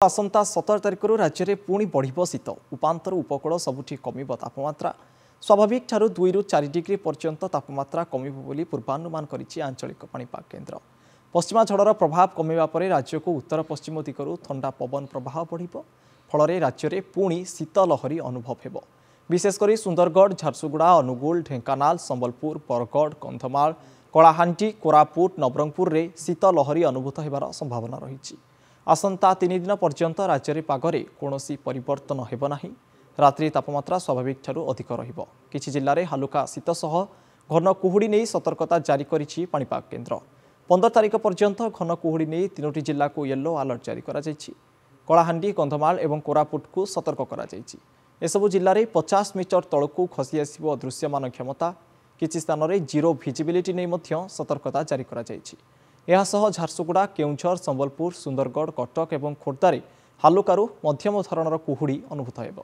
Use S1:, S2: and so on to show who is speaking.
S1: आसंता 17 तारिख राज्य में पुणी बढ़ शीत उपांतर उपकूल सबुठी कमिब तापमात्रा स्वाभाविक ठारू 2 ରୁ 4 डिग्री पर्यंत तापमात्रा कमिब बोली पूर्वानुमान करिछि आंचलिक पाणीपाग केन्द्र। पश्चिमा झड़र प्रभाव कमिबा परे राज्य को उत्तर पश्चिम दिगरू ठंडा पवन प्रवाह बढ़िब फल राज्य में पुणी शीत लहरी अनुभव हेब। विशेषकर सुंदरगढ़, झारसुगुड़ा, अनुगुल, ढेंकानाल, संबलपुर, बरगढ़, कंधमाल, कलाहांटी, कोरापुट, नवरंगपुर में शीत लहरी अनुभूत होबार संभावना रही। आसंता 3 दिन पर्यंत राज्य में पागरे कौनसी परिवर्तन हेब नाही। रात्रि तापमात्रा स्वाभाविक ठारू अधिक रहिब। किछि जिल्ला रे हालुका शीत सह घन कुहुड़ी नहीं सतर्कता जारी करिछि पाणीपाग केन्द्र। 15 तारिख पर्यंत घन कुहुड़ी नहीं 3टी जिल्ला को येलो अलर्ट जारी करा जायछि। कलाहांडी, कंधमाल एवं कोरापुट को सतर्क करा जायछि। एसबु जिल्ला रे 50 मीटर तळकू खसी आसिबो दृश्यमान क्षमता। किछि स्थान रे जीरो विजिबिलिटी नहीं मध्य सतर्कता जारी करा जायछि। एहासह झारसुगुड़ा, केउंझर, संबलपुर, सुंदरगढ़, कटक एवं खोर्धारे हालुकारु मध्यम धरणर कुहुड़ी अनुभूत हेब।